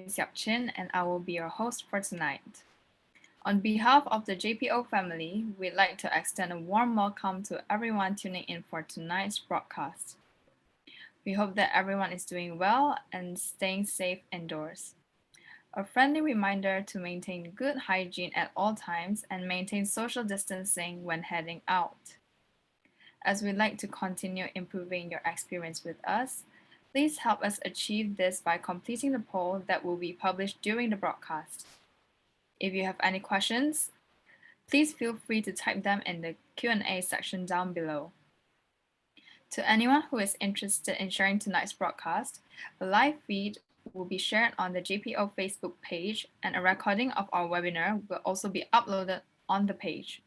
is Chin, and I will be your host for tonight. On behalf of the JPO family, we'd like to extend a warm welcome to everyone tuning in for tonight's broadcast. We hope that everyone is doing well and staying safe indoors. A friendly reminder to maintain good hygiene at all times and maintain social distancing when heading out. As we'd like to continue improving your experience with us, please help us achieve this by completing the poll that will be published during the broadcast. If you have any questions, please feel free to type them in the Q&A section down below. To anyone who is interested in sharing tonight's broadcast, a live feed will be shared on the JPO Facebook page, and a recording of our webinar will also be uploaded on the page.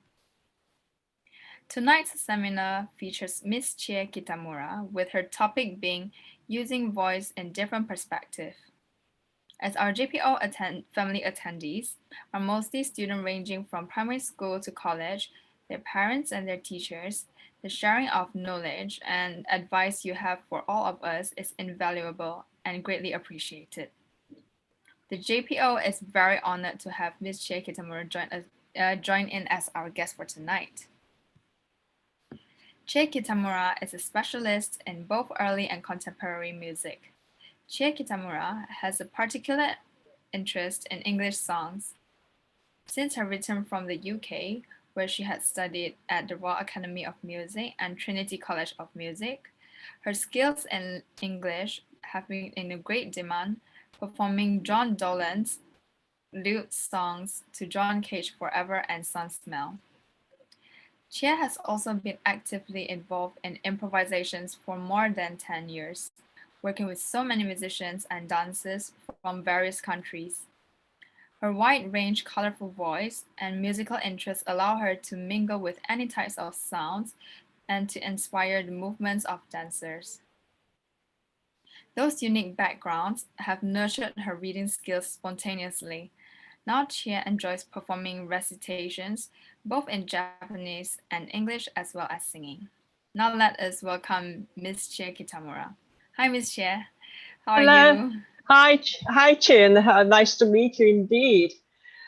Tonight's seminar features Ms. Chie Kitamura, with her topic being Using Voice in Different Perspective. As our JPO family attendees are mostly students ranging from primary school to college, their parents and their teachers, the sharing of knowledge and advice you have for all of us is invaluable and greatly appreciated. The JPO is very honored to have Ms. Chie Kitamura join in as our guest for tonight. Chie Kitamura is a specialist in both early and contemporary music. Chie Kitamura has a particular interest in English songs. Since her return from the UK, where she had studied at the Royal Academy of Music and Trinity College of Music, her skills in English have been in a great demand, performing John Dolan's lute songs to John Cage Forever and Sun Smell. Chie has also been actively involved in improvisations for more than 10 years, working with so many musicians and dancers from various countries. Her wide-range, colorful voice and musical interests allow her to mingle with any types of sounds and to inspire the movements of dancers. Those unique backgrounds have nurtured her reading skills spontaneously. Now Chie enjoys performing recitations, both in Japanese and English, as well as singing. Now let us welcome Ms. Chie Kitamura. Hi, Ms. Chie. How are Hello. you? Hi, Chin. Nice to meet you indeed.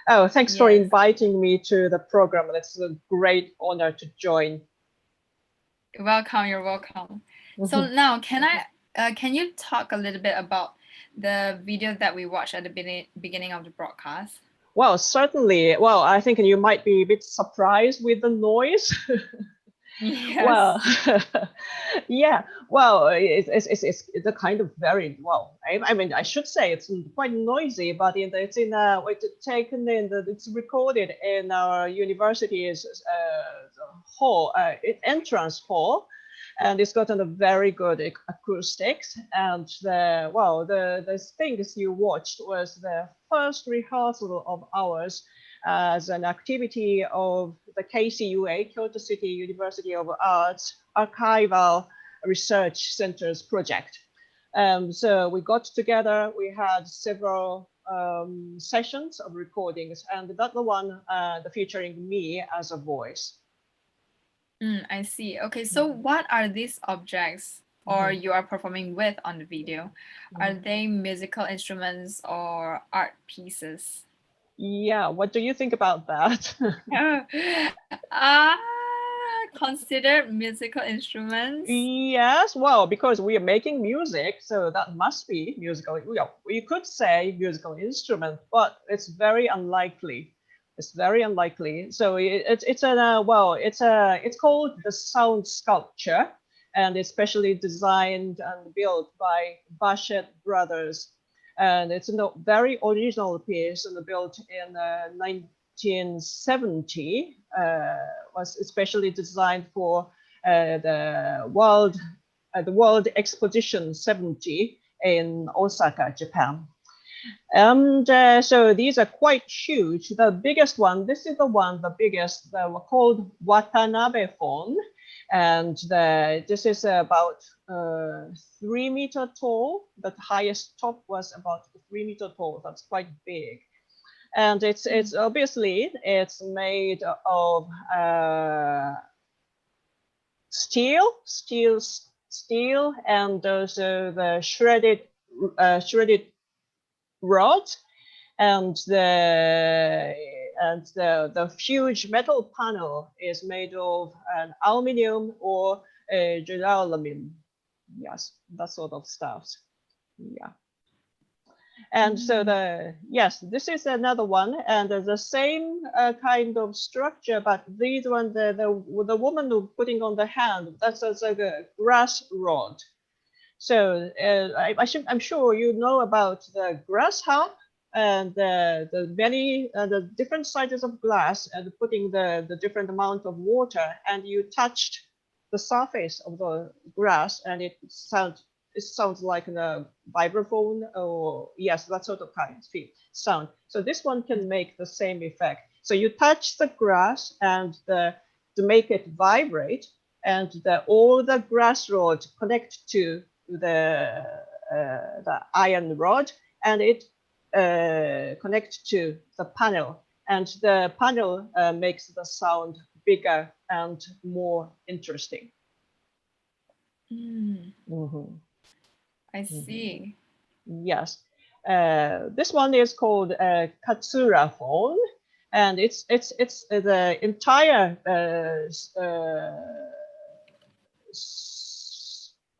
Oh, thanks for Yes. inviting me to the program. It's a great honor to join. Welcome, you're welcome. So now, can you talk a little bit about the video that we watched at the beginning of the broadcast? Well, certainly. Well, I think you might be a bit surprised with the noise. Yes. Well, yeah. Well, it's a kind of very well. I mean, I should say it's quite noisy, but it's taken in it's recorded in our university's hall, entrance hall, and it's gotten a very good acoustics. And the things you watched was the first rehearsal of ours as an activity of the KCUA, Kyoto City University of Arts Archival Research Center's project. So we got together, we had several sessions of recordings, and that the one featuring me as a voice. I see. Okay, so what are these objects or you are performing with on the video? Are they musical instruments or art pieces? Yeah, what do you think about that? Considered musical instruments? Yes, well, because we are making music, so that must be musical. We could say musical instrument, but it's very unlikely. It's very unlikely. So it's called the sound sculpture, and it's specially designed and built by Bashett Brothers, and it's a very original piece and built in 1970. Was especially designed for the World Exposition 70 in Osaka, Japan. And so these are quite huge. The biggest one, this is the biggest, called Watanabe phone. And this is about 3 meter tall. The highest top was about 3 meter tall. That's quite big. And it's obviously it's made of steel, and also the shredded rod, and the huge metal panel is made of an aluminum or duralumin. Yes, that sort of stuff. Yeah. And so yes, this is another one, and the same kind of structure, but these one, the woman who putting on the hand, that's like a grass rod. So I'm sure you know about the grass harp and the many the different sizes of glass and putting the different amount of water, and you touched the surface of the grass and it sounds like a vibraphone, or yes, that sort of kind of sound. So this one can make the same effect. So you touch the grass and to make it vibrate, and all the grass rods connect to the iron rod, and it connects to the panel, and the panel makes the sound bigger and more interesting. Mm. I see. Yes. This one is called Katsura phone, and it's the entire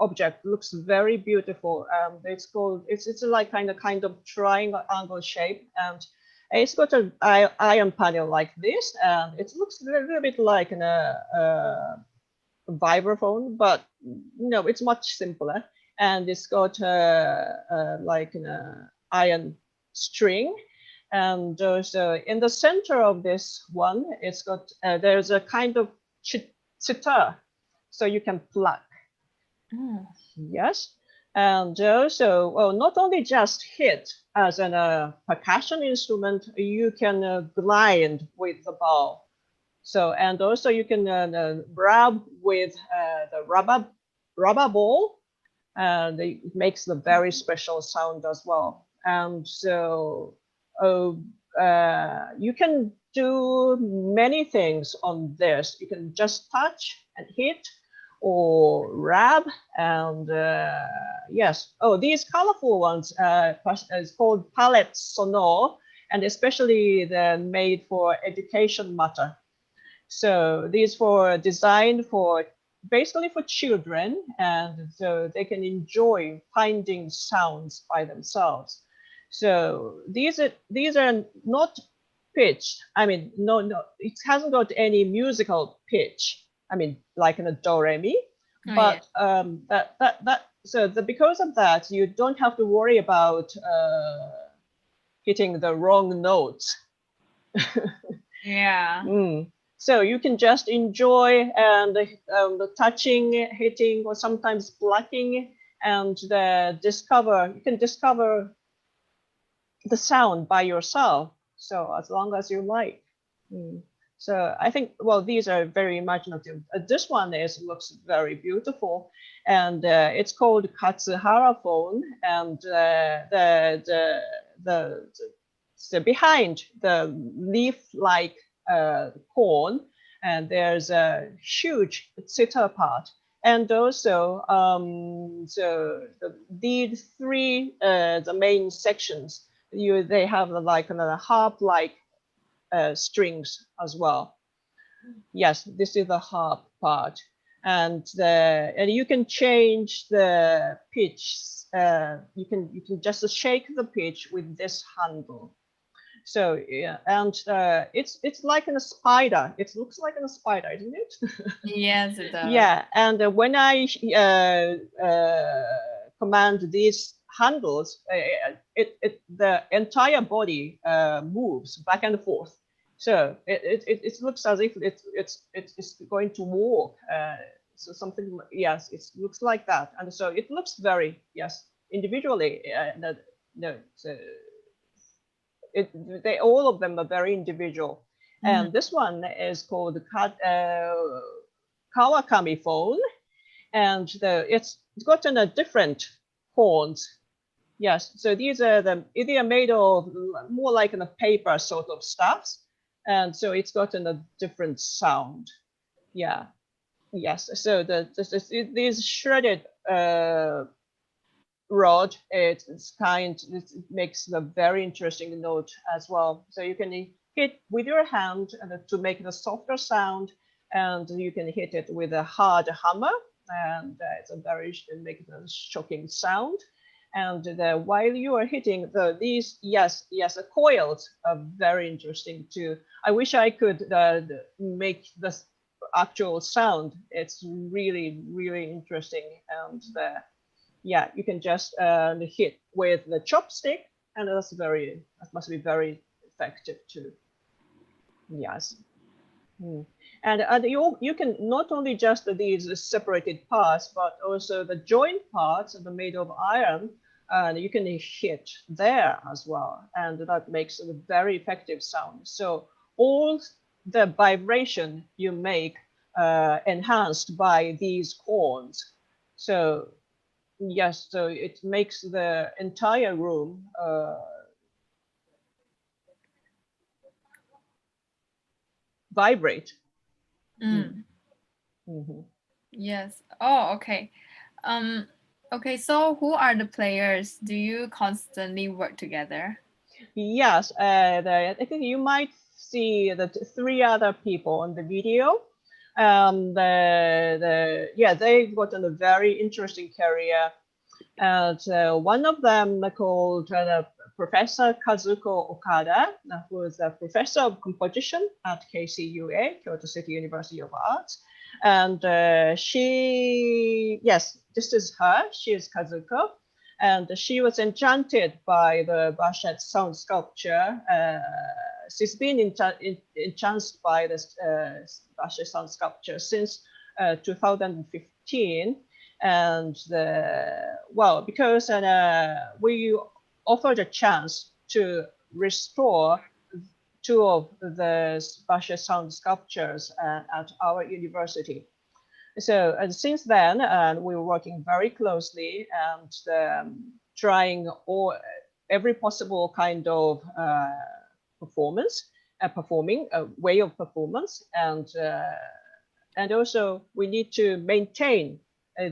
object looks very beautiful. It's like kind of triangle shape, and it's got an iron panel like this, and it looks a little bit like a vibraphone, but no, it's much simpler, and it's got like an iron string, and so in the center of this one, it's got there's a kind of sitar, so you can pluck. Yes, and also, well, not only just hit as a percussion instrument, you can grind with the bow. So, and also you can rub with the rubber ball, and it makes the very special sound as well. And so you can do many things on this. You can just touch and hit or rub, and yes. Oh, these colorful ones is called palette sonore, and especially they're made for education matter. So these for designed for basically for children, and so they can enjoy finding sounds by themselves. So these are not pitched. I mean, no, it hasn't got any musical pitch. I mean, like in a do re mi, but so because of that, you don't have to worry about hitting the wrong notes. Yeah. So you can just enjoy and the touching, hitting, or sometimes plucking, and you can discover the sound by yourself. So as long as you like. So I think, well, these are very imaginative. This one looks very beautiful, and it's called Katsuhara phone, and the behind the leaf-like corn, and there's a huge sitar part, and also these three the main sections, they have like another harp-like strings as well. Yes, this is the harp part, and you can change the pitch. You can just shake the pitch with this handle. So yeah, and it's like a spider. It looks like a spider, isn't it? Yes, it does. Yeah, and when I command these handles, the entire body moves back and forth. So it looks as if it's going to walk. So something, yes, it looks like that, and so it looks very, yes, individually. No, so all of them are very individual. And this one is called Kawakami phone, and it's gotten a different horns. Yes, so these are they are made of more like a paper sort of stuffs, and so it's gotten a different sound. Yeah, yes. So these shredded rod, it makes a very interesting note as well. So you can hit with your hand to make the softer sound, and you can hit it with a hard hammer, and it's a very make a shocking sound. And while you are hitting these, the coils are very interesting too. I wish I could make this actual sound. It's really, really interesting. And you can just hit with the chopstick, and that must be very effective too. Yes. Mm. And you can not only just these separated parts, but also the joint parts that are made of iron, and you can hit there as well, and that makes a very effective sound. So all the vibration you make enhanced by these chords. So yes, so it makes the entire room vibrate. Mm. Mm. Mhm. Yes. Oh, okay. Um, okay, so who are the players? Do you constantly work together? Yes, I think you might see the three other people on the video. They've gotten a very interesting career. And one of them called Professor Kazuko Okada, who is a professor of composition at KCUA, Kyoto City University of Arts. And this is her. She is Kazuko. And she was enchanted by the Bashet sound sculpture. She's been enchanted by this Bashet sound sculpture since 2015. And because we offered a chance to restore two of the Bashet sound sculptures at our university. So since then, we were working very closely and trying every possible kind of performing way of performance, and also we need to maintain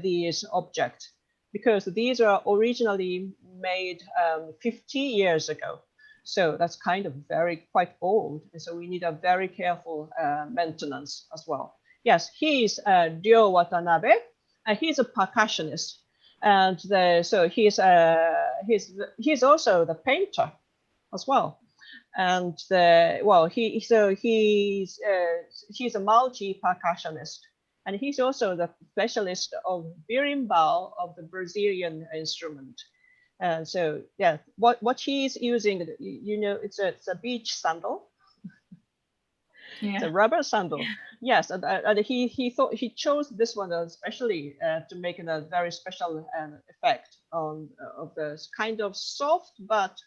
these objects because these are originally made 50 years ago. So that's kind of quite old. And so we need a very careful maintenance as well. Yes, he's Ryo Watanabe, and he's a percussionist. And so he's also the painter as well. And he's a multi percussionist, and he's also the specialist of berimbau of the Brazilian instrument. And so what he's using, it's a beach sandal. It's a rubber sandal. Yes, and he chose this one especially to make a very special effect of the kind of soft but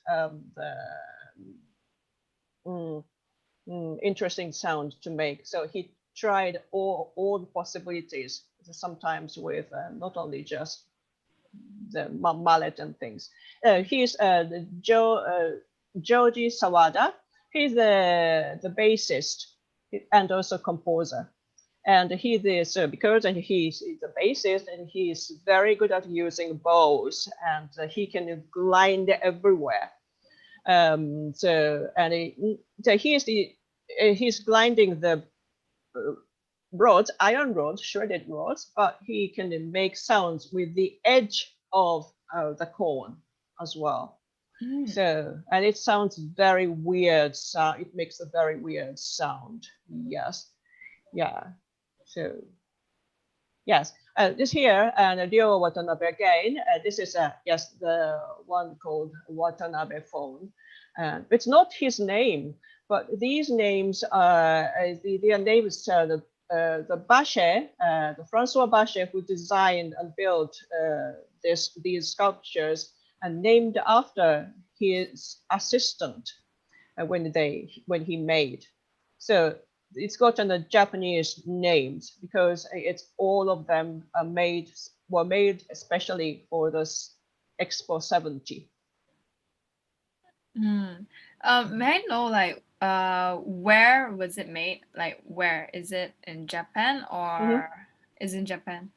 interesting sound to make. So he tried all the possibilities, sometimes with not only just the mallet and things. He's Joji Sawada. He's the bassist and also composer. And he's a bassist, and he's very good at using bows, and he can glide everywhere. He's grinding the iron rods, shredded rods, but he can make sounds with the edge of the corn as well. So, and it sounds very weird. So it makes a very weird sound. Yes, yeah. So, yes, this here and Ryo Watanabe again. This is the one called Watanabe phone. It's not his name, but these names are their names. The Bashet, the Francois Bashet, who designed and built these sculptures, and named after his assistant when he made. So it's gotten the Japanese names because it's all of them were made especially for this Expo 70. May I know where was it made? Like where is it in Japan or is in Japan?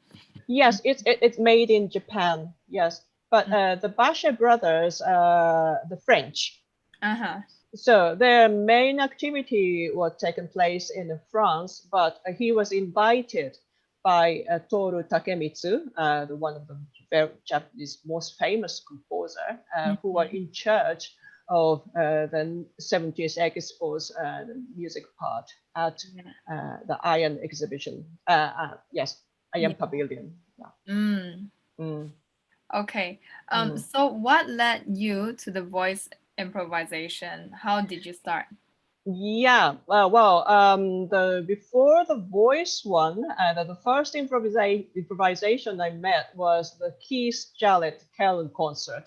Yes, it's made in Japan. Yes. But the Bachet brothers, the French. Uh-huh. So their main activity was taking place in France, but he was invited by Toru Takemitsu, one of the very Japanese most famous composer, who were Mhm. in charge of the 70th Expo's music part at Yeah. the Iron Exhibition. Yes, Iron Yeah. Pavilion. Yeah. Mm. Mm, Okay. mm. So what led you to the voice improvisation? How did you start? Yeah, the before the voice one, the first improvisation I met was the Keith Jarrett Carillon concert.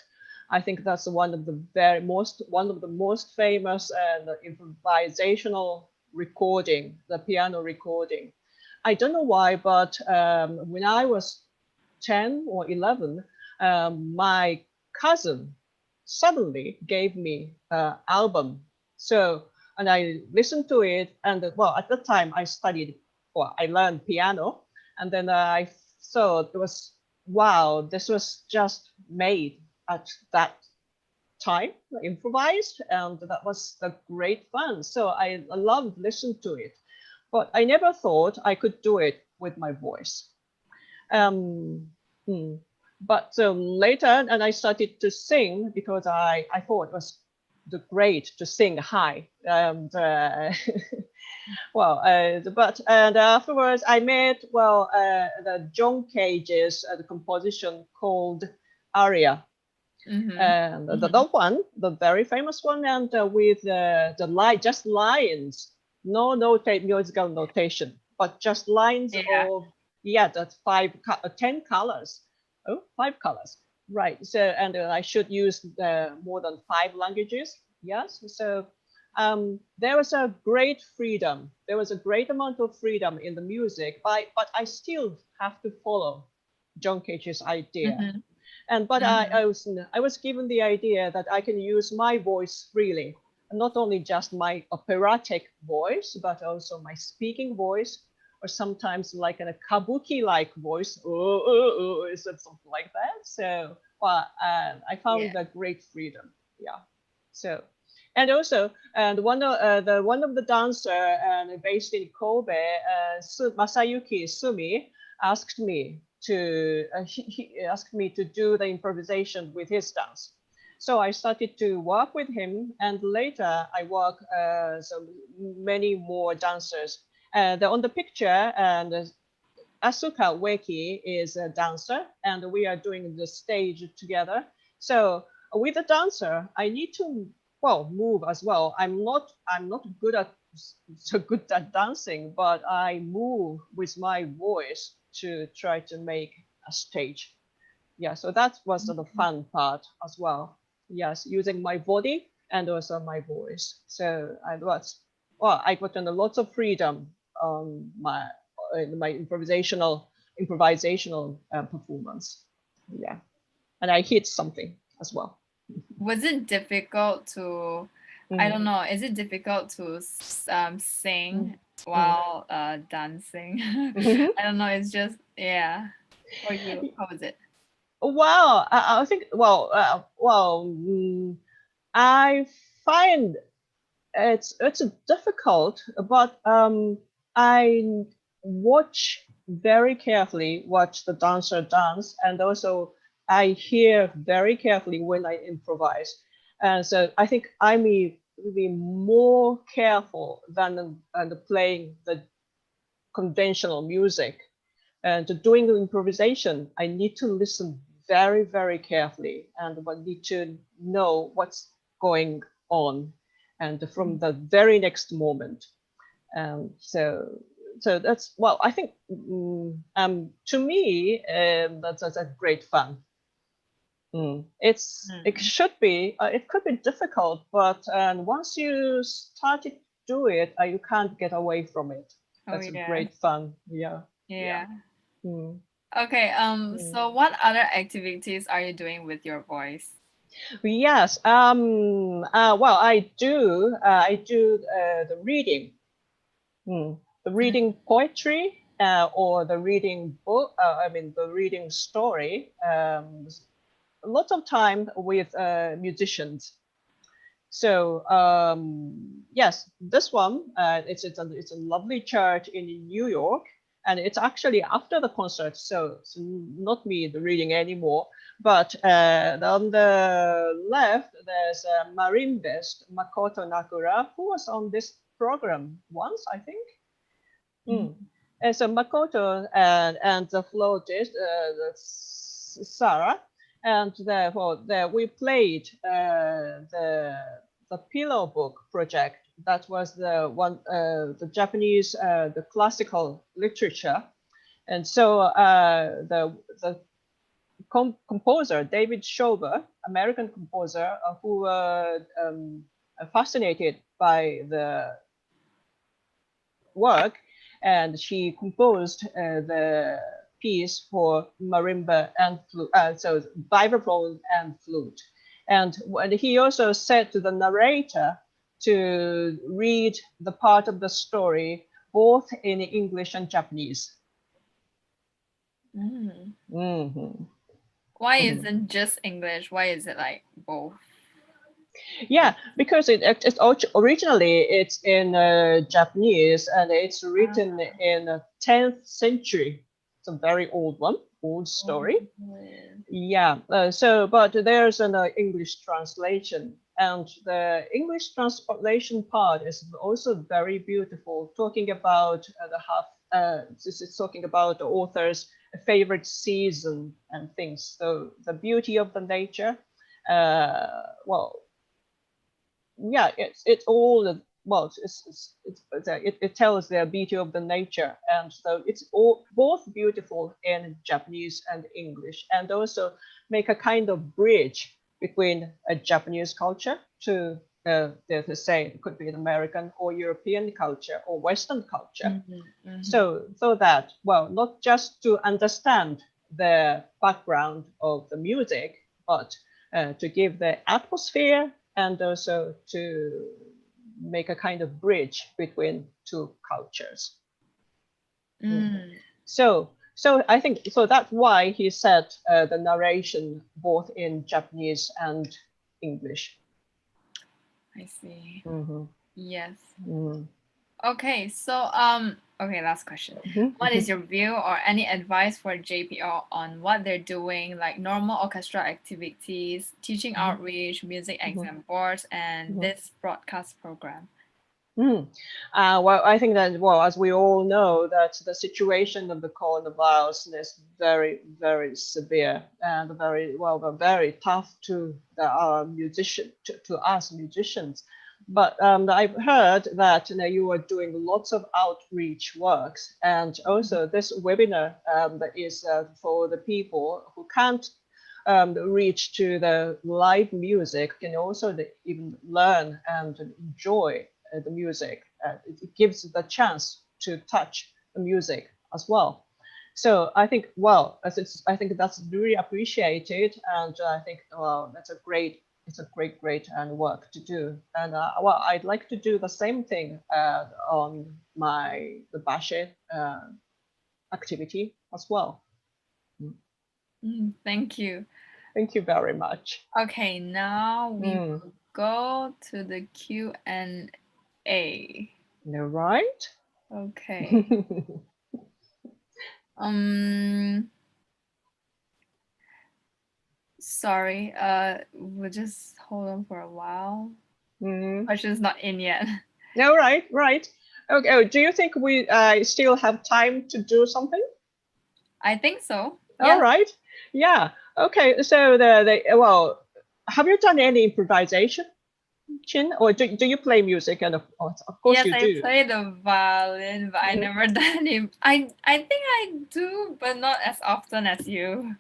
I think that's one of the most famous improvisational recording, the piano recording. I don't know why, but when I was 10 or 11, my cousin suddenly gave me an album. So, and I listened to it. And well, at the time I studied, well, I learned piano. And then I thought it was, wow, this was just made at that time, improvised. And that was the great fun. So I loved listening to it. But I never thought I could do it with my voice. Um, hmm. But later, and I started to sing because I thought it was great to sing high. And but and afterwards I made the John Cage's the composition called Aria, Mm-hmm. and Mm-hmm. the very famous one, and with the line, just lines, no musical notation, but just lines Yeah. of, yeah, that's 10 colors. Oh, 5 colors, right? So, and I should use more than 5 languages. Yes, so there was a great freedom. There was a great amount of freedom in the music, but I still have to follow John Cage's idea. Mm-hmm. And but Mm-hmm. I was given the idea that I can use my voice freely, not only just my operatic voice, but also my speaking voice, or sometimes like a kabuki-like voice, or something like that. So, well, I found Yeah. that great freedom. Yeah. So, and also, and one of the dancer based in Kobe, Masayuki Sumi, asked me to he asked me to do the improvisation with his dance. So I started to work with him, and later I work so many more dancers. On the picture, and Asuka Weki is a dancer, and we are doing the stage together. So with a dancer, I need to, well, move as well. I'm not good at so good at dancing, but I move with my voice to try to make a stage. Yeah, so that was the fun part as well. Yes, using my body and also my voice. So I was, well, I got a lot of freedom on my improvisational performance. Yeah, and I hit something as well. Was it difficult to, I Mm, don't know, is it difficult to mm, sing mm. while dancing? Mhm. I don't know, it's just, yeah. For you, how was it? Well, I think, I find it's difficult, but I watch the dancer dance, and also I hear very carefully when I improvise, and so I think I'm be more careful than playing the conventional music. And doing the improvisation, I need to listen very carefully, and I need to know what's going on, and from the very next moment. So that's, well, I think to me, that's a great fun. It Mm. should be it could be difficult, but once you started to do it, you can't get away from it. Oh That's a yeah, great fun. Yeah, yeah. yeah. Mm, Okay, mm. so what other activities are you doing with your voice? Yes. Well, I do the reading. The Mm. reading poetry, or the reading book. I mean, the reading story. lots of time with musicians. So yes, this one it's a lovely church in New York, and it's actually after the concert. So not me reading anymore, but on the left there's a marimbist Makoto Nakura, who was on this program once, I think. Mm. And so Makoto and the flautist Sarah, and therefore there we played the Pillow Book project. That was the one the Japanese the classical literature, and so the composer David Schober, American composer, who fascinated by the work, and she composed the piece for marimba and flute, so vibraphone and flute. And he also said to the narrator to read the part of the story both in English and Japanese. Mm-hmm. Why isn't just English? Why is it like both? Yeah, because it's originally it's in Japanese, and it's written in 10th century. It's a very old one, old story. Yeah. So, but there's an English translation, and the English translation part is also very beautiful, talking about the half. This is talking about the author's favorite season and things. So the beauty of the nature. Well, yeah, it's all well, it tells the beauty of the nature, and so it's all both beautiful in Japanese and English, and also make a kind of bridge between a Japanese culture to say it could be an American or European culture or Western culture. So that, well, not just to understand the background of the music, but to give the atmosphere, and also to make a kind of bridge between two cultures. So I think so that's why he said the narration both in Japanese and English. I see. Mm-hmm. Yes. Mm-hmm. Okay, so okay, last question. What is your view or any advice for JPO on what they're doing, like normal orchestra activities, teaching outreach, music exam boards, and this broadcast program? Well, I think that, well, as we all know, that the situation of the coronavirus is very, very severe and very tough to our musician, to us musicians. But I've heard that you are doing lots of outreach works, and also this webinar that is for the people who can't reach to the live music, can also even learn and enjoy the music. It gives the chance to touch the music as well. So I think, well, I think that's really appreciated, and I think, well, that's a great, it's a great and work to do. And well, I'd like to do the same thing on the Bashe activity as well. Thank you. Thank you very much. Okay, now we will go to the Q&A. All right. Okay. Sorry. We'll just hold on for a while. Question's not in yet. No, right. Okay. Oh, do you think we still have time to do something? I think so. Yeah. All right. Yeah. Okay. So well, have you done any improvisation, Chin, or do you play music? And of course yes, you do. Yes, I play the violin, but I never done it. I think I do, but not as often as you.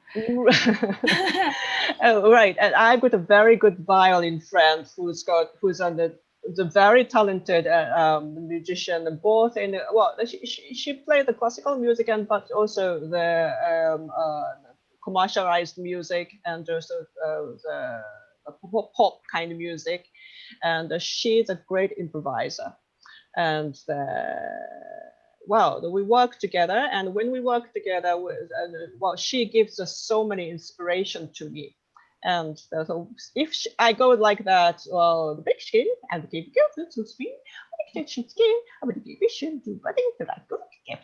Oh, right. And I've got a very good violin friend who's on the very talented musician, both in well, she played the classical music and but also the commercialized music, and also the pop kind of music, and she's a great improviser. And well, we work together, and when we work together, well, she gives us so many inspiration to me. And so if I go like that, well, the big skin and the big girl to speak, the skin, I'm going to be vision to body to like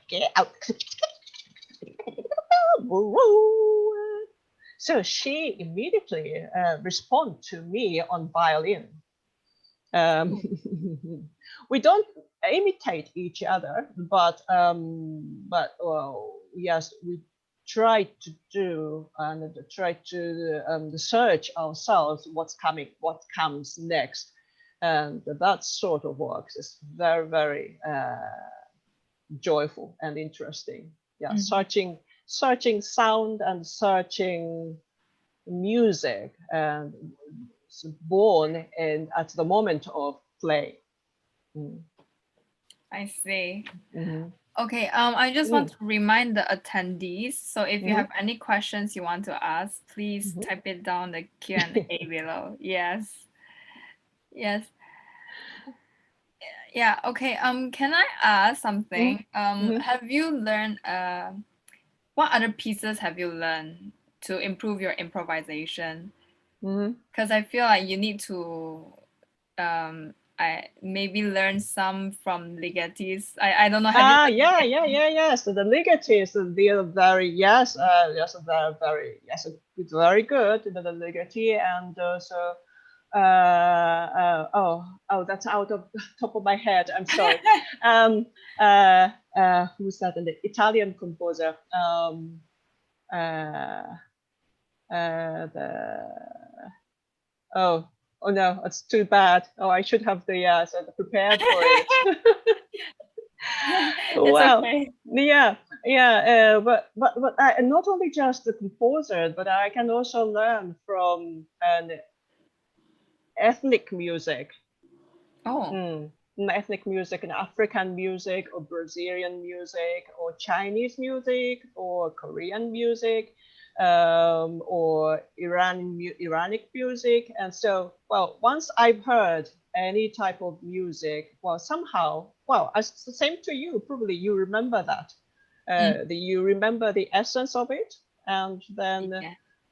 get out. So she immediately respond to me on violin. We don't imitate each other, but well, yes, we try to do and try to search ourselves what's coming, what comes next, and that sort of works. It's very, very joyful and interesting. Yeah, searching sound and searching music, and it's born in at the moment of play. I see. Mm-hmm. Okay, I just want to remind the attendees. So if you have any questions you want to ask, please type it down the Q&A below. Yes. Yes. Yeah, okay. Can I ask something? Have you learned what other pieces have you learned to improve your improvisation? Because I feel like you need to I maybe learn some from Ligetti's. I don't know. Have you Yes. The Ligetti's, they are very, yes, they're very, yes, it's very good, the Ligeti, and also, that's out of the top of my head. I'm sorry. Who's that? The Italian composer. Oh no, it's too bad. Oh, I should have the prepared for it. Well, okay. But I, not only just the composer, but I can also learn from an ethnic music. Ethnic music and African music, or Brazilian music, or Chinese music, or Korean music, or Iranic music. And so, well, once I've heard any type of music, well, somehow, well, as the same to you, probably you remember that. You remember the essence of it, and then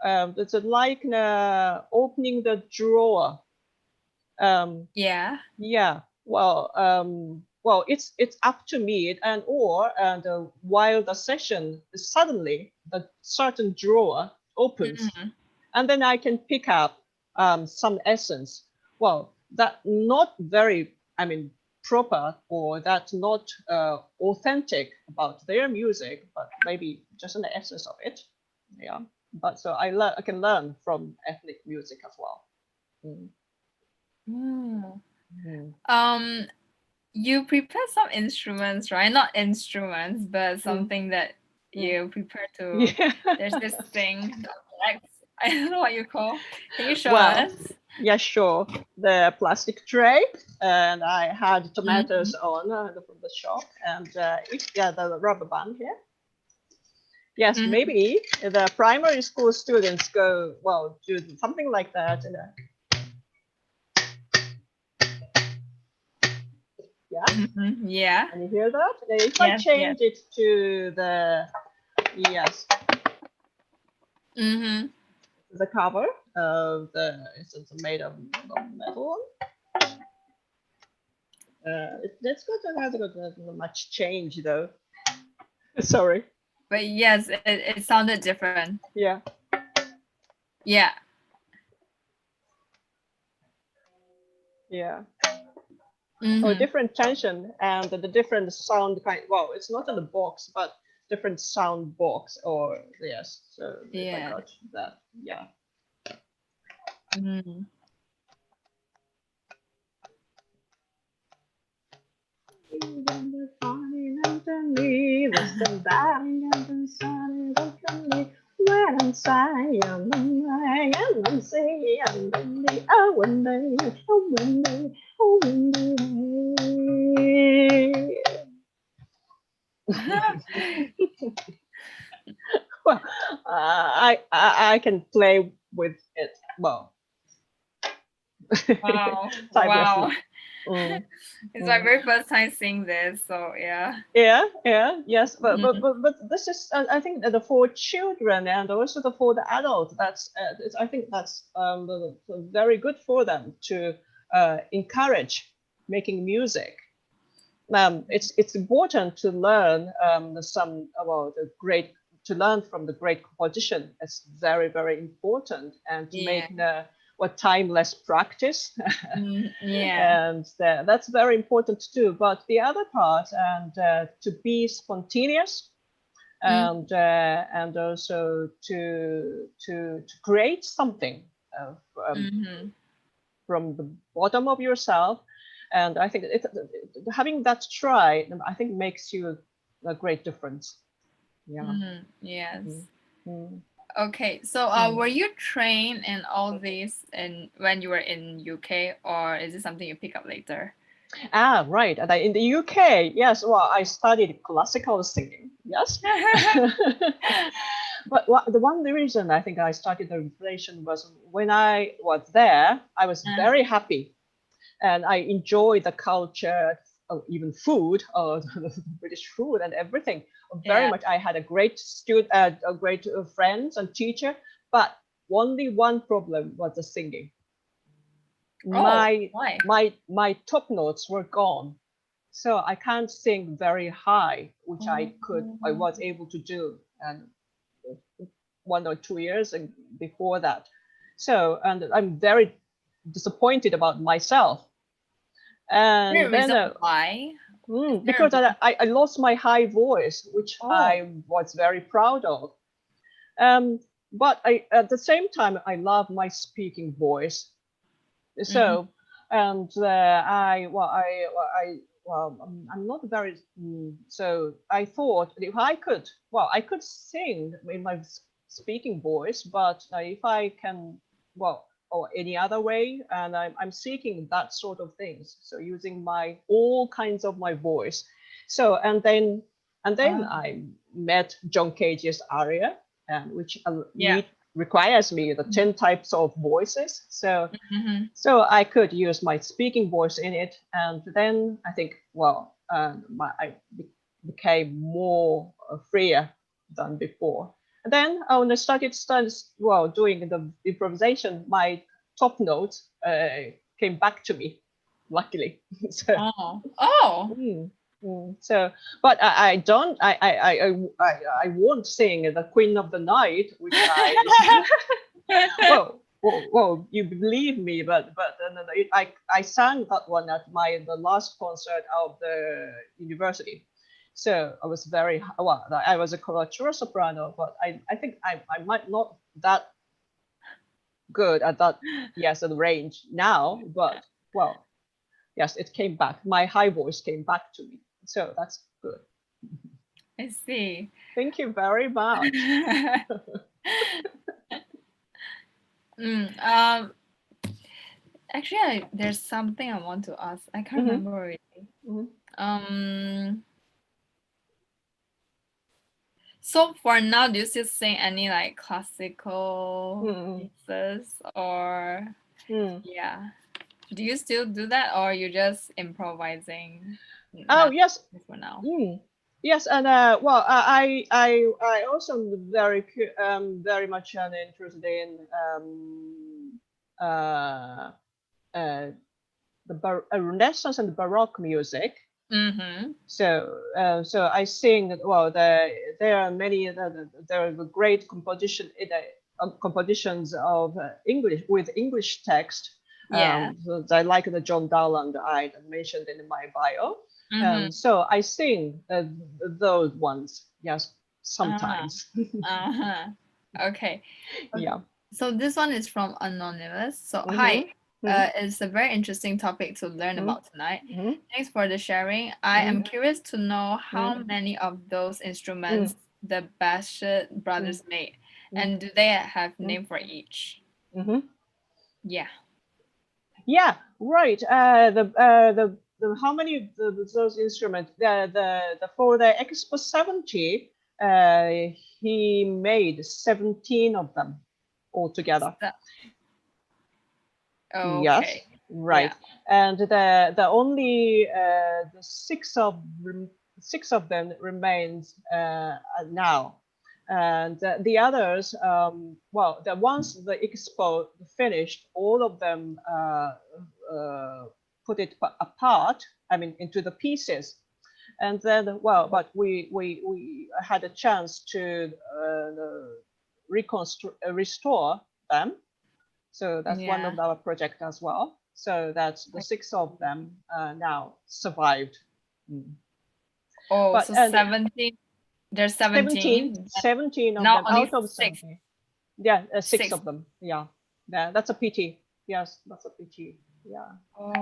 it's like opening the drawer. Well, it's up to me, and while the session, suddenly the certain drawer opens, and then I can pick up some essence. Well, that not very, I mean, proper, or that's not authentic about their music, but maybe just an essence of it. Yeah, but so I can learn from ethnic music as well. You prepare some instruments, right? Not instruments, but something that you prepare to. There's this thing, the flex. I don't know what you call. Can you show us? Yeah, sure. The plastic tray, and I had tomatoes on from the shop, and the rubber band here. Yes, maybe the primary school students do something like that. Yeah. Can you hear that? If I change it to the the cover of it's made of metal. It's not much change though. Sorry. But yes, it sounded different. Yeah. Yeah. Yeah. Or different tension and the different sound kind. Well, it's not in the box, but different sound box. Or yes. So if I got that, yeah. Well, I can play with it. Well, wow. Mm, It's my mm. very first time seeing this, so yeah. Yeah, yeah, yes, Mhm. but this is I think that for children and also for the adults, I think that's very good for them to encourage making music. It's important to learn some about the great to learn from the great composition. It's very important, and to Yeah. make the what timeless practice. Yeah. And that's very important too. But the other part, and to be spontaneous, Mm, and also to create something uh, um, mm-hmm. from the bottom of yourself. And I think having that try, I think makes you a great difference. Yeah. Mm-hmm. Yes. Mm, mm, Okay, so mm. were you trained in all these in when you were in UK, or is it something you pick up later? Ah, right. And in the UK, yes, well, I studied classical singing. Yes. But the one reason I think I started the inflation was when I was there, I was very happy and I enjoy the culture, even food, British food and everything very Yeah. much. I had a great a great friends and teacher, but only one problem was the singing. Oh, My why? my top notes were gone, so I can't sing very high, which I Oh. was able to do, and 1 or 2 years before that. So, and I'm very disappointed about myself. Is there a And then, reason why? Is there a because reason? I lost my high voice, which Oh. I was very proud of. Um, but at the same time, I love my speaking voice. Mm-hmm. So, and I'm not very. So I thought if I could, I could sing in my speaking voice, but if I can, or any other way, and I'm seeking that sort of things. So using my all kinds of my voice. So and then I met John Cage's aria, and which Yeah. requires me the 10 types of voices. So Mm-hmm. I could use my speaking voice in it, and then I think, I became more freer than before. And then when I doing the improvisation, my top notes came back to me, luckily. So, Oh. Oh. mm, so, but I don't, I won't sing the Queen of the Night, which you believe me, but I sang that one at the last concert of the university. So I was I was a coloratura soprano, but I think I might not that good at that, yes, at the range now, but well, yes, it came back. My high voice came back to me, so that's good. I see. Thank you very much. Mm, actually, there's something I want to ask. I can't Hmm. remember already. Hmm. Um, so for now, do you still sing any like classical Hmm. pieces or Hmm. yeah? Do you still do that or you just improvising Oh now yes. for now? Mm. Yes, and I also very much interested in uh, uh, Renaissance and Baroque music. Mm-hmm. So I sing. Well, there are many. There are great compositions of English with English text. Yeah. So I like the John Dowland I mentioned in my bio. Mm-hmm. So I sing those ones. Yes, Uh-huh. sometimes. Uh-huh. Okay. Yeah. So this one is from Anonymous. So hi, Mm-hmm. Mm-hmm. it's a very interesting topic to learn about tonight. Mm-hmm. Thanks for the sharing. I am Mm-hmm. curious to know how Mm-hmm. many of those Mm-hmm. instruments the Bashet Mm-hmm. brothers made, and do they have Mm-hmm. name for each? Mm-hmm. Yeah. Yeah, right. The how many those instruments? The for the Expo 70, he made 17 of them altogether. So- okay. Yes. right. Yeah. And the only the six of them remains now, and the others, well, the ones the expo finished, all of them uh, put it apart. I mean, into the pieces, and then, well, but we had a chance to reconstruct restore them, so that's one Yeah. of our project as well. So that's the I six of see. them now survived. Mm. Oh, But so and 17. There's 17, 17. And 17 of now them only out of six. 17. Yeah, six Six. of them. Yeah, that's a pity. Yes, that's a pity. Yeah,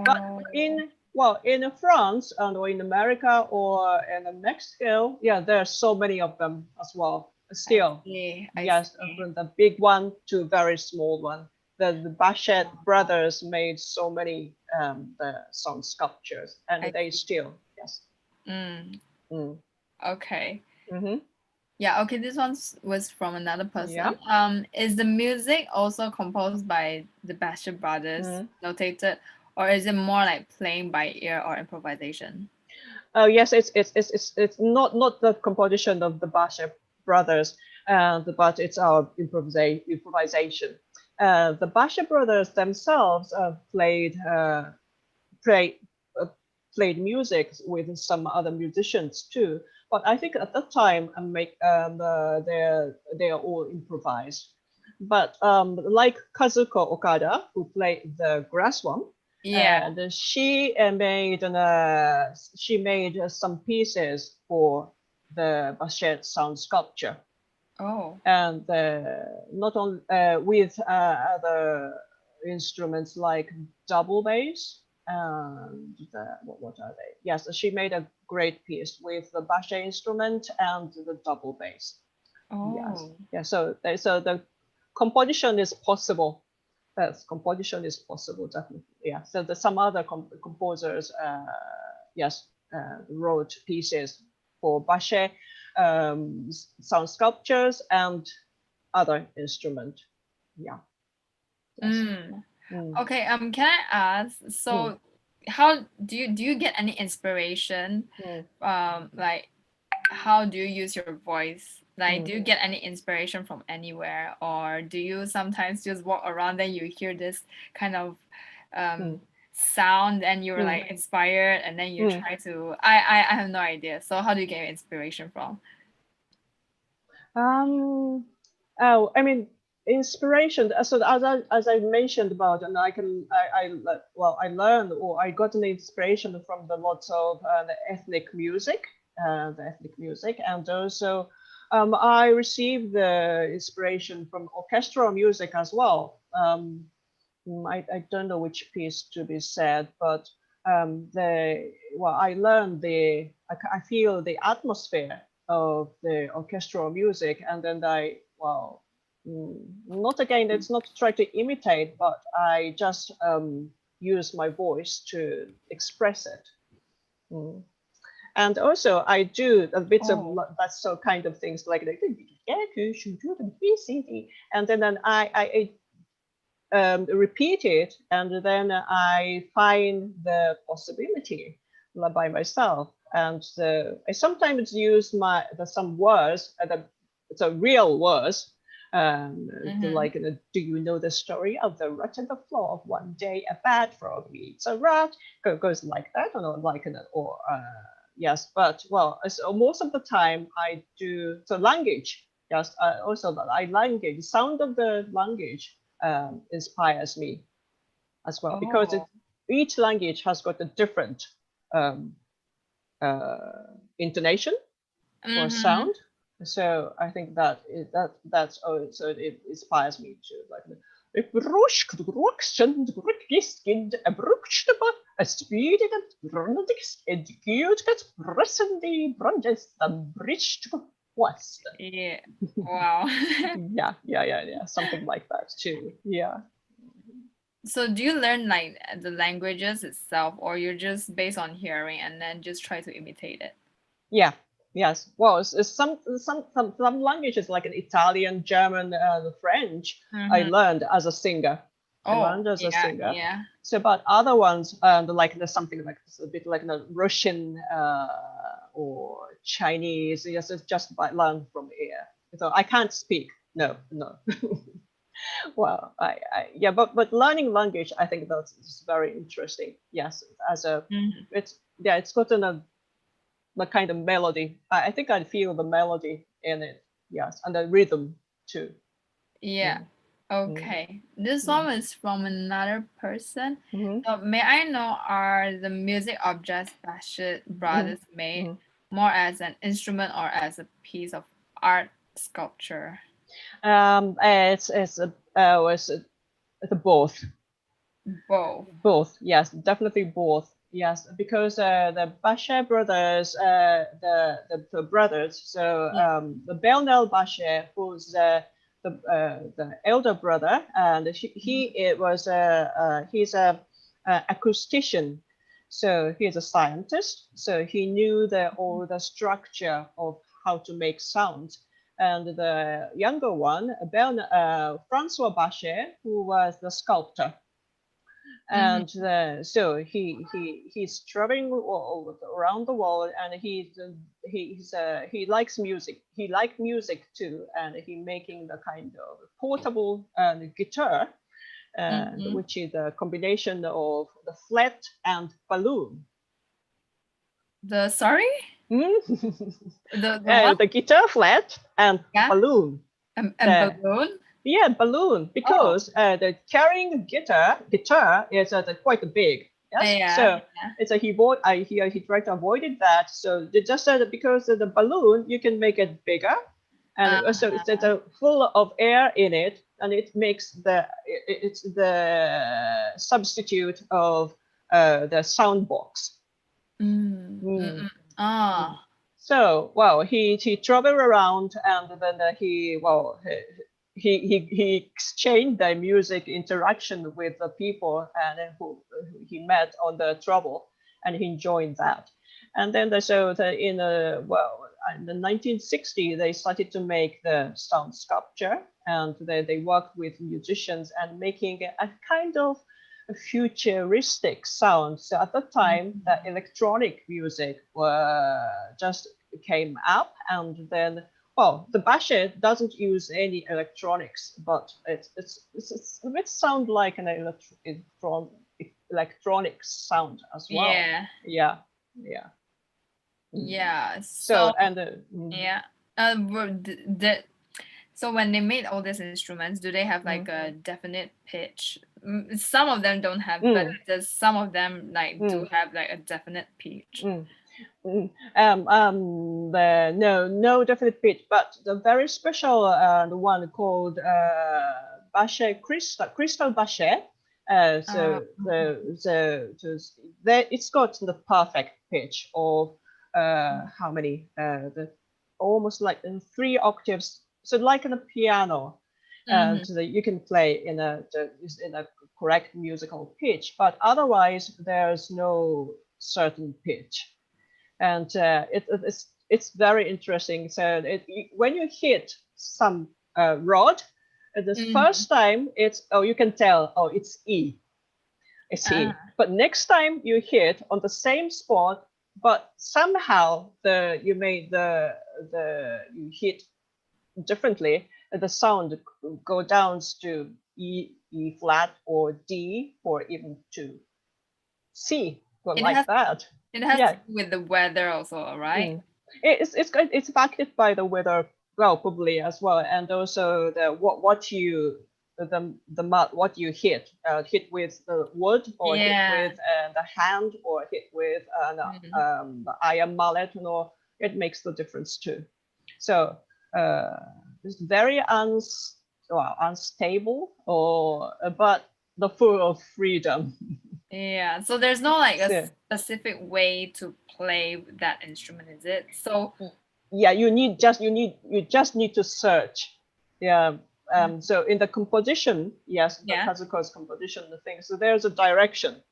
but Oh, in, well, in France and or in America or in Mexico, yeah, there are so many of them as well. I Still, see. I yes, see. from the big one to very small one. The Bachet brothers made so many the sound sculptures, and I they see. still, yes. Mm, Mm. okay. Mm-hmm. Yeah, okay, this one was from another Yeah. person. Is the music also composed by the Basher brothers, Mm. notated, or is it more like playing by ear or improvisation? Oh yes, it's not the composition of the Bachet brothers, but it's our improvisation. The Bachet brothers themselves play, uh, played music with some other musicians too. But I think at that time, they are all improvised. But like Kazuko Okada, who played the grass one, Yeah. and she made some pieces for the Bachet sound sculpture, Oh. and not only with other instruments like double bass and what are they? Yes, she made a great piece with the Bachet instrument and the double bass. Yes, Oh. yeah. So the composition is possible. Yes, composition is possible, definitely. Yeah. So some other composers, yes, wrote pieces for Bachet, sound sculptures, and other instrument. Yeah. Yes. Mm. Mm, Okay, can I ask, mm, so how do you get any inspiration? mm, Like how do you use your voice? Like, do mm, you get any inspiration from anywhere, or do you sometimes just walk around and you hear this kind of mm, sound and you're mm, like inspired and then you mm. try to I have no idea. So how do you get your inspiration from? Um, oh, I mean, inspiration. So as I mentioned about, and well, I learned or I got an inspiration from the lots of the ethnic music, and also I received the inspiration from orchestral music as well. I don't know which piece to be said, but I learned I feel the atmosphere of the orchestral music, and then not again, it's not to try to imitate, but I just use my voice to express it. Mm. And also I do a bit of Oh, that so kind of things like and then I repeat it, and then I find the possibility by myself. And I sometimes use some words, it's a real words, mm-hmm. do you know the story of the rat on the floor? Of one day, a bad frog meets a rat. Goes like that, or like or yes. But well, so most of the time I do the language. Yes, also the language, sound of the language inspires me as well, because Oh. each language has got a different um, intonation or Mm-hmm. sound. So I think that's also it inspires me to like. Yeah. Wow. Yeah, something like that too. Yeah. So do you learn like the languages itself, or you're just based on hearing and then just try to imitate it? Yeah, yes. Well, some languages like an Italian, German, French, I Mm-hmm. learned as a singer. I Oh, learned as a yeah, singer. yeah. So, but other ones, like there's something like a bit like the Russian or Chinese, just by learn from ear. So I can't speak. No, no. Well, yeah, but learning language, I think that's is very interesting. Yes, as a Mhm. it's yeah, it's got a kind of melody. I think I feel the melody in it. Yes, and the rhythm too. Yeah. Mm, mm, Okay. This mm, one is from another person. mm, So may I know, are the music objects Bashet mm, brothers made mm. more as an instrument or as a piece of art sculpture? It's both. Both. Both, yes, definitely both. Yes, because the Bashe brothers, the brothers, so Yeah. the Belnel Bashe, who's the elder brother, and he it was he's a acoustician, so he's a scientist, so he knew all the structure of how to make sound. And the younger one, Francois Bashe, who was the sculptor, Mhm. and so he's traveling around the world, and he likes music. He likes music too, and he making the kind of portable guitar, Mhm. which is a combination of the flat and balloon. The sorry? Mm. The what? The guitar flat and Yeah. balloon. And The balloon? Yeah, balloon, Oh. because the carrying guitar is quite big. Yes, Yeah. so it's a he tried to avoid that. So they just said that because of the balloon, you can make it bigger, and Uh, also it's full of air in it, and it makes it's the substitute of the sound box. mm, mm, Mm, mm. mm. Ah. So, well, he traveled around, and then he exchanged the music interaction with the people and then who he met on the travel, and he enjoyed that. And then in the 1960s they started to make the sound sculpture, and they worked with musicians and making a kind of a futuristic sound. So at the time, the Mhm. electronic music just came up, and then well, the bashet doesn't use any electronics, but it sound like an electronic sound as well. Yeah. Yeah, yeah. Mm. Yeah. So So and yeah. So when they made all these instruments, do they have like mm, a definite pitch? Some of them don't have, but mm, does some of them like do mm, have like a definite pitch? mm. Mm, no definite pitch, but the very special the one called Bache Crystal Bache. Uh, It's got the perfect pitch of how many almost like in 3 octaves, so like in a piano, mhm. so that you can play in a correct musical pitch, but otherwise there's no certain pitch, and it's very interesting. So when you hit some rod, the Mhm. first time you can tell it's E, it's E. Uh, But next time you hit on the same spot, but somehow you hit differently, the sound go down to E flat or D or even to C, but it like has that. it has to Yeah. do with the weather also, right? Mm. It's affected by the weather, well, probably as well, and also the mud what you hit with the wood, or hit Yeah. with the hand, or hit with Mhm. the iron mallet, it makes the difference too. So uh, it's very unstable, or but the full of freedom. Yeah. So there's no like a So specific way to play that instrument, is it? So yeah, you just need to search. Yeah. So in the composition, yes, the yeah. Kazuko's composition, the thing, so there's a direction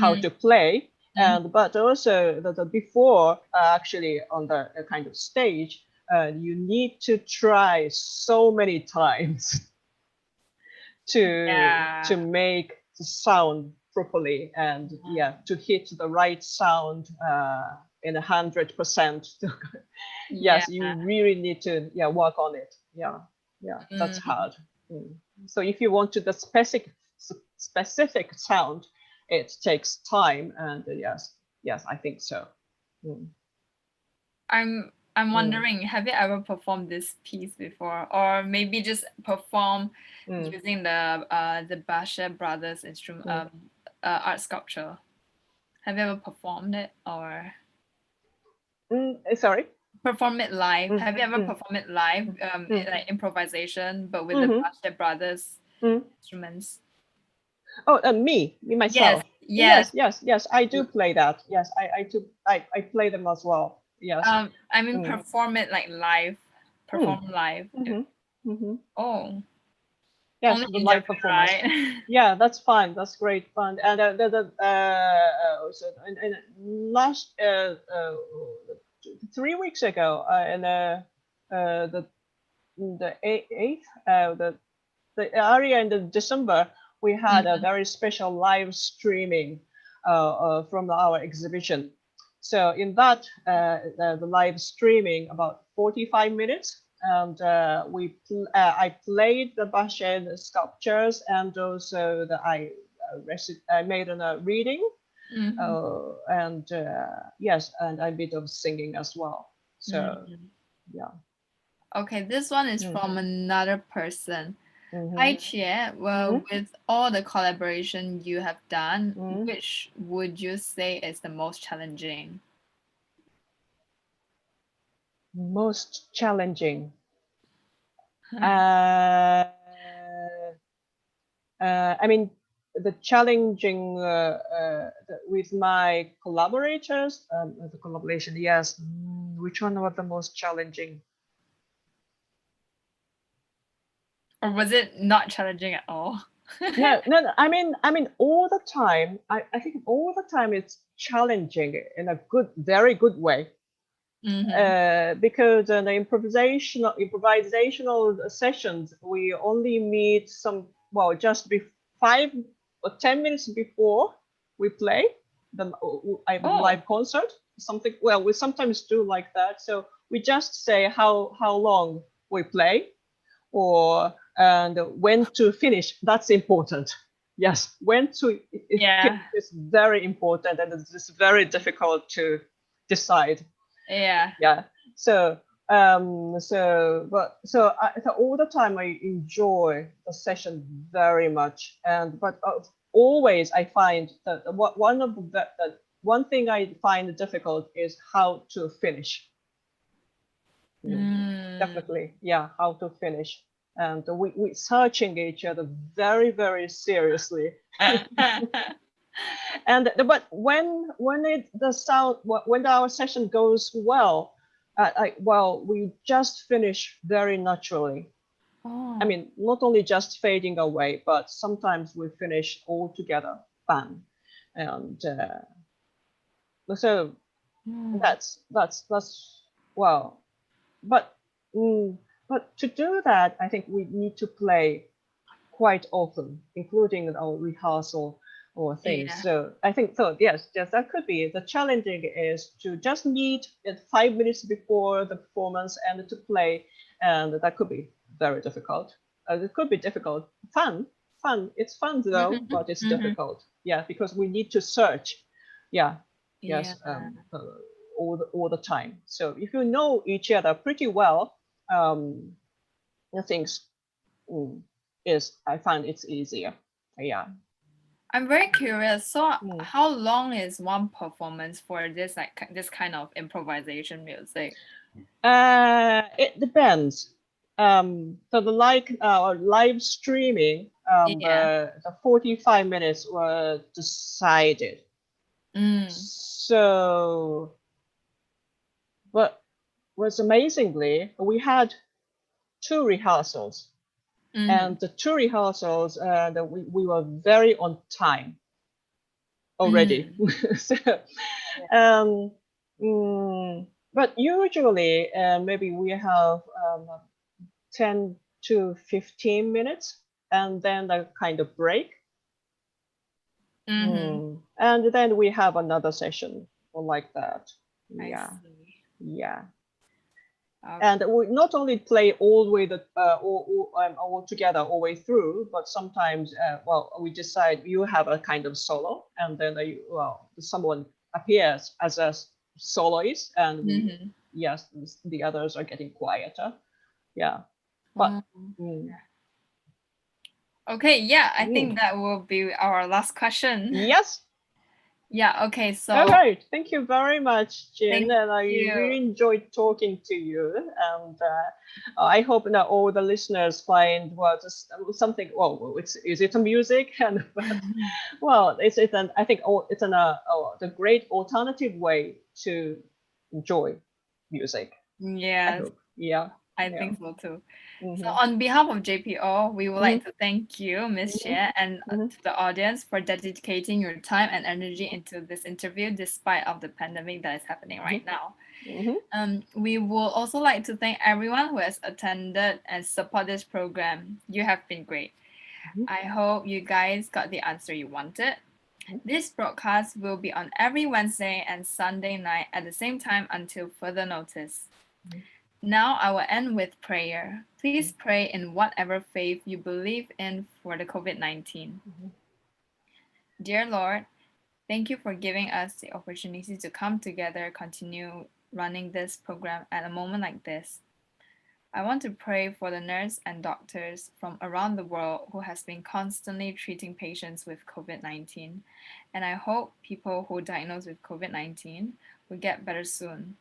how Mm-hmm. to play, Mm-hmm. and but also the before actually on the kind of stage, you need to try so many times to Yeah. make the sound properly, and yeah, to hit the right sound in 100%. Yeah. Yes, you really need to work on it. Yeah, that's Mm. hard. Mm. So if you want to the specific sound, it takes time, and yes, I think so. Mm. I'm Mm. wondering, have you ever performed this piece before, or maybe just perform Mm. using the Bashe brothers instrument Mm. art sculpture? Have you ever performed it or Sorry. perform it live? Mm. Have you ever Mm. performed it live, Mm. like improvisation, but with the Mm-hmm. Bashe brothers Mm. instruments? Oh, me Yes, myself. yes. Yes, I do play that. Yes, I do. I play them as well. Yes. I mean, Mm. perform it like live, Mm. perform live. Mm-hmm. Mm-hmm. Oh, Yes, only the in live Japan, performance. right? Yeah, that's fine. That's great fun. And so, and last 3 weeks ago, in the eighth, the area in the December, we had a Mhm. very special live streaming from our exhibition. So in that, the live streaming about 45 minutes, and I played the Bashe sculptures, and also I made a reading, Mhm. and yes, and a bit of singing as well. So Mhm. yeah. Okay, this one is Mm. from another person. Hi, Mm-hmm. Chie. Well, Mm-hmm. with all the collaboration you have done, Mm-hmm. which would you say is the most challenging? Most challenging. Uh, I mean, the challenging with my collaborators, the collaboration. Yes. Which one was the most challenging? Or was it not challenging at all? No, no, no. I mean, all the time. I think all the time it's challenging in a very good way. Mm-hmm. Because the improvisational sessions, we only meet just 5 or 10 minutes before we play the Oh, live concert, something. Well, we sometimes do like that, so we just say how long we play, or and when to finish. That's important. Yes, when to yeah, finish is very important, and it's very difficult to decide. yeah. Yeah. So so all the time I enjoy the session very much, and but always I find that one of the one thing I find difficult is how to finish. Mm. Definitely, yeah, how to finish. And we searching each other very seriously. And but when it the sound when our session goes well, we just finish very naturally. I Oh. mean, not only just fading away, but sometimes we finish all together, bang. And so Mm. that's well, but mm, but to do that, I think we need to play quite often, including our rehearsal or things. Yeah. So I think so. Yes, that could be. The challenging is to just meet at 5 minutes before the performance and to play, and that could be very difficult. It could be difficult. Fun. It's fun though, Mm-hmm. but it's Mm-hmm. difficult. Yeah, because we need to search. Yeah, Yeah. yes, all the time. So if you know each other pretty well, the things mm, is I find it's easier. Yeah. I'm very curious. So, Mm. how long is one performance for this this kind of improvisation music? It depends. So the live streaming, Yeah. the 45 minutes were decided. Mm. So, but was amazingly, we had two rehearsals, Mm-hmm. and the two rehearsals, we were very on time already. Mm. So, um, but usually, maybe we have 10 to 15 minutes. and then a kind of break. Mm-hmm. And then we have another session like that. I Yeah, see. yeah. Okay. And we not only play all the way all together all the way through, but sometimes well we decide you have a kind of solo, and then someone appears as a soloist, and we Mm-hmm. yes the others are getting quieter. Yeah, but Oh. mm, Okay, yeah, I mm, think that will be our last question. yes. Yeah, okay, All so right, thank you very much, Jin, thank and I you. really enjoyed talking to you. And I hope that all the listeners find well just something. Well, it's is it a music? And well, it's an I think it's the great alternative way to enjoy music. I Yes, hope. Yeah, I yeah. think so too. So Mm-hmm, on behalf of JPO, we would like mm-hmm, to thank you, Miss mm-hmm, Xie, and mm-hmm, to the audience for dedicating your time and energy into this interview despite of the pandemic that is happening right now. mm-hmm, We will also like to thank everyone who has attended and support this program. You have been great. mm-hmm, I hope you guys got the answer you wanted. mm-hmm. This broadcast will be on every Wednesday and Sunday night at the same time until further notice. Now I will end with prayer. Please pray in whatever faith you believe in for the COVID 19. Dear Lord, thank you for giving us the opportunity to come together, continue running this program at a moment like this. I want to pray for the nurse and doctors from around the world who has been constantly treating patients with COVID-19, and I hope people who diagnosed with COVID-19 will get better soon.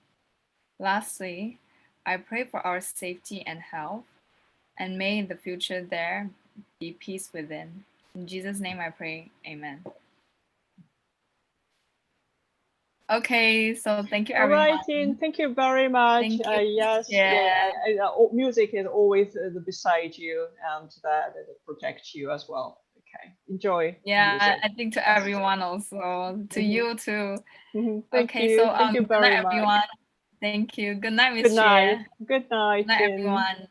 Lastly, I pray for our safety and health, and may in the future there be peace within. In Jesus' name I pray, amen. Okay, so thank you All right, everyone. Jin, thank you very much. Thank you. Yes, Yeah. music is always beside you, and that it protects you as well. Okay, enjoy Yeah, music. I think to Yes. everyone also, to Hmm. you too. Hmm. Okay, so Thank you good night very much. everyone. Thank you. Good night, Good Miss night. Xie. Good Good night, night Jin. everyone.